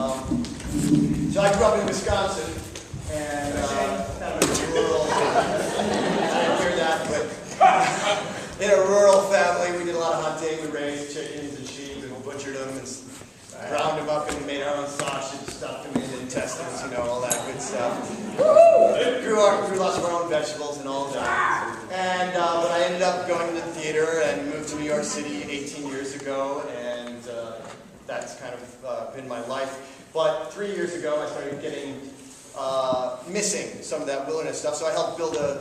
So I grew up in Wisconsin, and kind of a rural, I didn't hear that, but in a rural family, we did a lot of hunting. We raised chickens and sheep and butchered them and ground them up and made our own sausage, stuffed them in intestines, you know, all that good stuff. Grew lots of our own vegetables and all of that. And but I ended up going to the theater and moved to New York City 18 years ago, and that's kind of been my life. But 3 years ago, I started getting missing some of that wilderness stuff, so I helped build a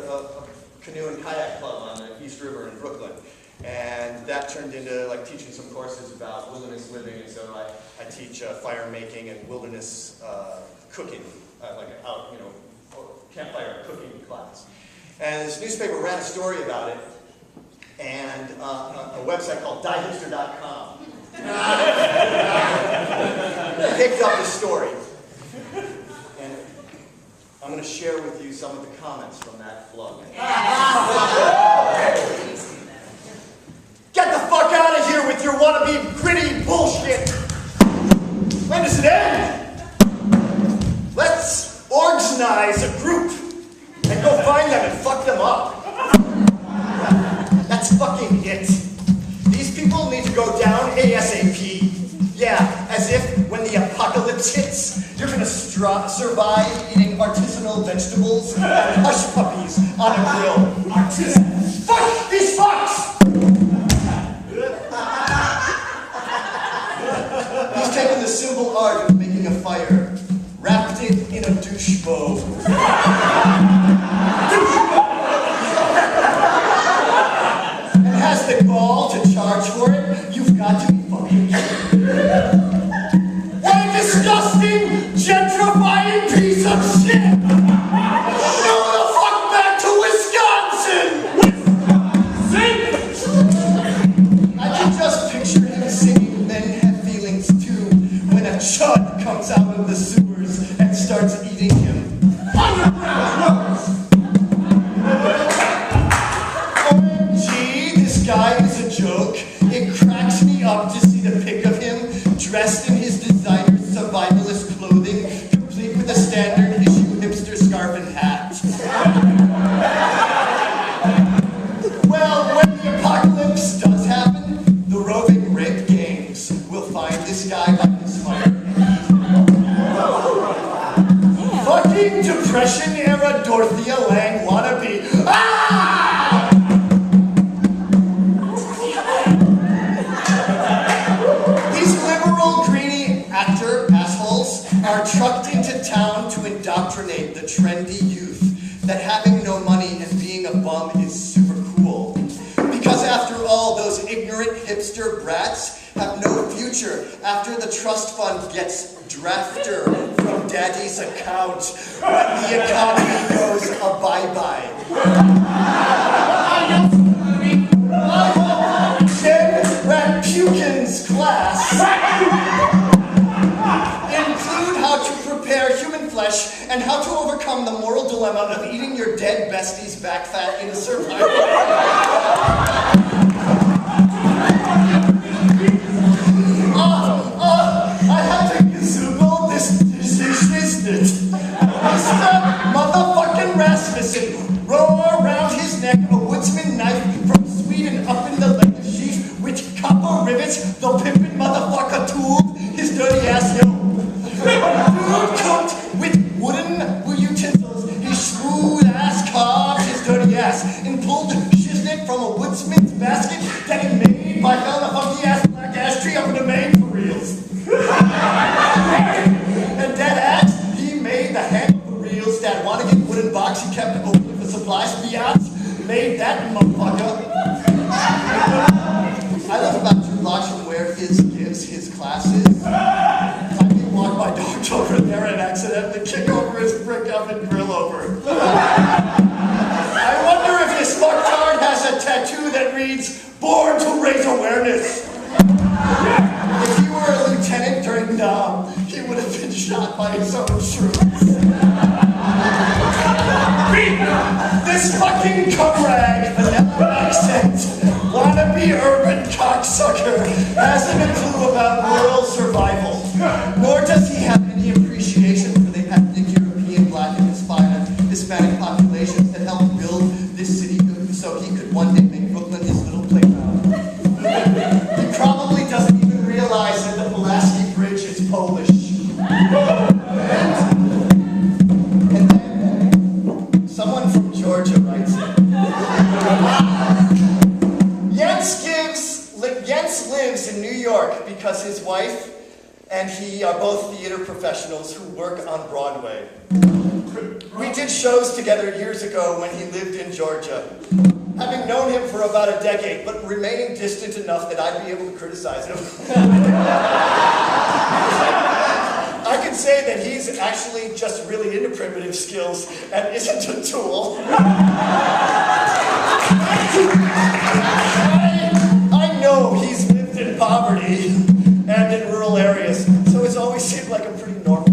canoe and kayak club on the East River in Brooklyn. And that turned into like teaching some courses about wilderness living, and so I teach fire making and wilderness cooking, like out, you know, campfire cooking class. And this newspaper ran a story about it, and a website called diehipster.com picked up the story. And I'm going to share with you some of the comments from that blog. Get the fuck out of here with your wannabe gritty bullshit! When does it end? Let's organize a group and go find them and fuck them up. That's fucking it. These people need to go down ASAP. Yeah, as if when the apocalypse hits, you're gonna survive eating artisanal vegetables and hush puppies on a grill. Fuck these fucks! He's taken the simple art of making a fire, wrapped it in a douche bow. And has the gall to charge for it. You've got to be fucking kidding. What a disgusting, gentrifying piece of shit! Go the fuck back to Wisconsin! I can just picture him singing Men Have Feelings Too when a chud comes out of the sewers and starts eating him. OMG, this guy is a joke. It cracks me up to see the pic of him dressed in his designer survivalist clothing, complete with a standard issue hipster scarf and hat. Well, when the apocalypse does happen, the roving rape gangs will find this guy by his fire and eat him. Fucking Depression-era Dorothea Lange wannabe. Ah! These liberal, greeny actor assholes are trucked into town to indoctrinate the trendy youth that having no money and being a bum is super cool. Because after all, those ignorant hipster brats have no future after the trust fund gets drafter from daddy's account when the economy goes a bye-bye. Then Ratpukin's class include how to prepare human flesh and how to overcome the moral dilemma of eating your dead bestie's back fat in a survival. I had to Google this Mr. Motherfucking Rasmussen roll around his neck a woodsman knife from Sweden up in the leg sheath, which copper rivets the pimpin' motherfucker tooled his dirty ass hill. Food cooked with wooden utensils, his smooth ass carved his dirty ass and pulled shiznit from a woodsman's basket that he made by felling a funky ass black ash tree up in the Maine for reals. And dead ass, he made the handle for reals that Wannigan wooden box he kept open for supplies. Biatz made that motherfucker. I live about 2 blocks from where Fizz gives his classes. I can walk my dog over there and accidentally kick over his brick oven grill over. I wonder if this fucktard has a tattoo that reads, "Born to raise awareness." If he were a lieutenant during Nam, he would have been shot by his own troops. This fucking cum rag, vanilla accent, wannabe urban cocksucker hasn't a clue about rural survival. Nor does he have any appreciation for the ethnic European, Black, and Hispanic populations that helped build this city so he could one day make Brooklyn his little playground. He probably doesn't even realize that the Pulaski Bridge is Polish. And then someone from Georgia writes it. Jens lives in New York because his wife and he are both theater professionals who work on Broadway. We did shows together years ago when he lived in Georgia. Having known him for about a decade, but remaining distant enough that I'd be able to criticize him. I can say that he's actually just really into primitive skills and isn't a tool. I know he's lived in poverty and in rural areas, so it's always seemed like a pretty normal